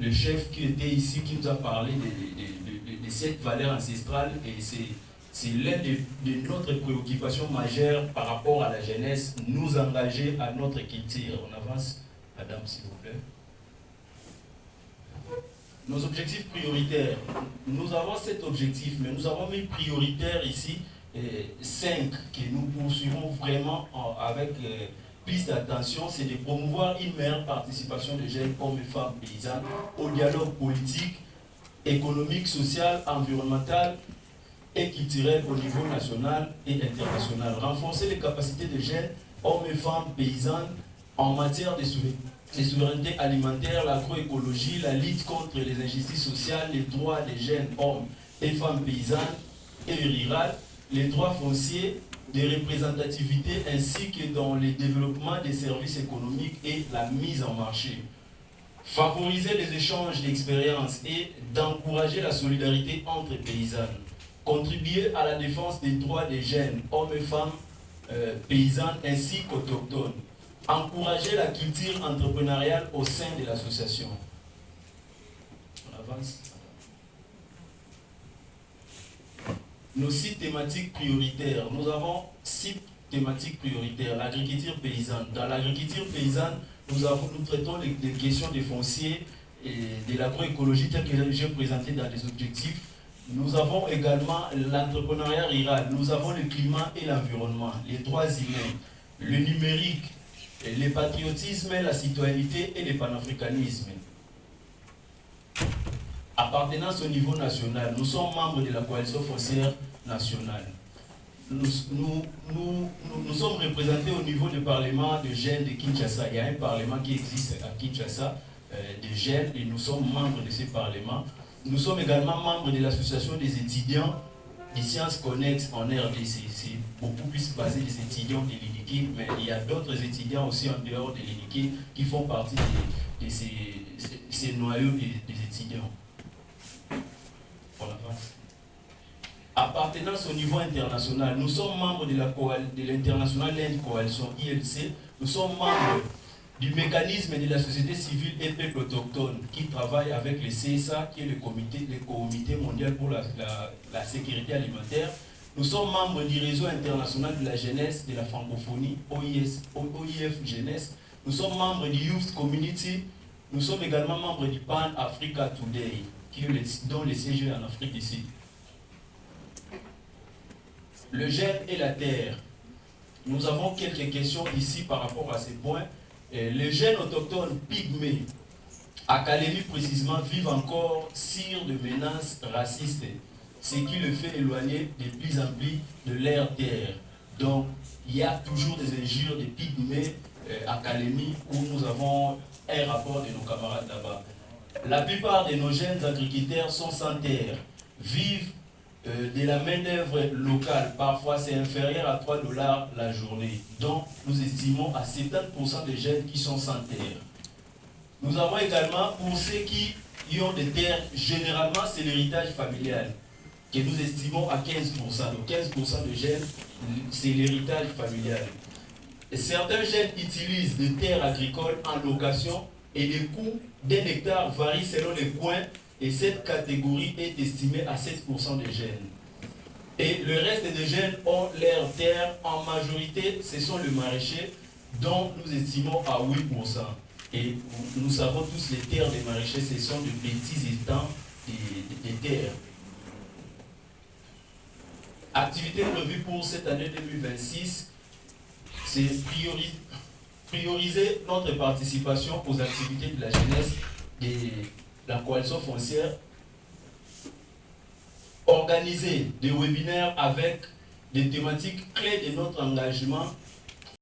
le chef qui était ici, qui nous a parlé de cette valeur ancestrale, et c'est l'une de notre préoccupation majeure par rapport à la jeunesse, nous engager à notre culture. On avance, madame, s'il vous plaît. Nos objectifs prioritaires. Nous avons 7 objectifs, mais nous avons mis prioritaires ici 5 que nous poursuivons vraiment avec plus d'attention. C'est de promouvoir une meilleure participation des jeunes hommes et femmes paysannes au dialogue politique, économique, social, environnemental et culturel au niveau national et international. Renforcer les capacités des jeunes hommes et femmes paysannes en matière de souveraineté alimentaire, l'agroécologie, la lutte contre les injustices sociales, les droits des jeunes hommes et femmes paysannes et rurales, les droits fonciers, des représentativités ainsi que dans le développement des services économiques et la mise en marché. Favoriser les échanges d'expériences et d'encourager la solidarité entre paysannes. Contribuer à la défense des droits des jeunes, hommes et femmes paysannes ainsi qu'autochtones. Encourager la culture entrepreneuriale au sein de l'association. On avance. Nos 6 thématiques prioritaires. Nous avons 6 thématiques prioritaires. L'agriculture paysanne. Dans l'agriculture paysanne, nous traitons des questions des fonciers et de l'agroécologie telles que j'ai présenté dans les objectifs. Nous avons également l'entrepreneuriat rural. Nous avons le climat et l'environnement, les droits humains, le numérique, le patriotisme, la citoyenneté et le panafricanisme. Appartenance au niveau national. Nous sommes membres de la coalition foncière nationale. Nous sommes représentés au niveau du Parlement de jeunes de Kinshasa. Il y a un parlement qui existe à Kinshasa de jeunes et nous sommes membres de ce parlement. Nous sommes également membres de l'association des étudiants des sciences connexes en RDC. C'est beaucoup plus basé des étudiants de l'INIKI, mais il y a d'autres étudiants aussi en dehors de l'INIKI qui font partie de ces noyaux des étudiants. Appartenance au niveau international. Nous sommes membres de l'International Land Coalition ILC. Nous sommes membres du mécanisme de la société civile et peuple autochtone qui travaille avec le CSA, qui est le comité mondial pour la sécurité alimentaire. Nous sommes membres du réseau international de la jeunesse de la francophonie, OIF Jeunesse. Nous sommes membres du Youth Community. Nous sommes également membres du Pan Africa Today, dont le siège est en Afrique ici. Le jeune et la terre. Nous avons quelques questions ici par rapport à ces points. Les jeunes autochtones pygmées, à Kalemi précisément, vivent encore sur de menaces racistes, ce qui le fait éloigner de plus en plus de leur terre. Donc, il y a toujours des injures des pygmées à Kalemi où nous avons un rapport de nos camarades là-bas. La plupart de nos jeunes agriculteurs sont sans terre, vivent de la main-d'œuvre locale. Parfois, c'est inférieur à 3 $ la journée. Donc, nous estimons à 70% des jeunes qui sont sans terre. Nous avons également, pour ceux qui ont des terres, généralement, c'est l'héritage familial, que nous estimons à 15%. Donc, 15% des jeunes, c'est l'héritage familial. Et certains jeunes utilisent des terres agricoles en location et les coûts d'un hectare varient selon les coins. Et cette catégorie est estimée à 7% des jeunes. Et le reste des jeunes ont leurs terres. En majorité, ce sont les maraîchers dont nous estimons à 8%. Et nous savons tous les terres des maraîchers, ce sont de petits étangs des terres. Activité prévue pour cette année 2026, c'est prioriser notre participation aux activités de la jeunesse et la coalition foncière, organiser des webinaires avec des thématiques clés de notre engagement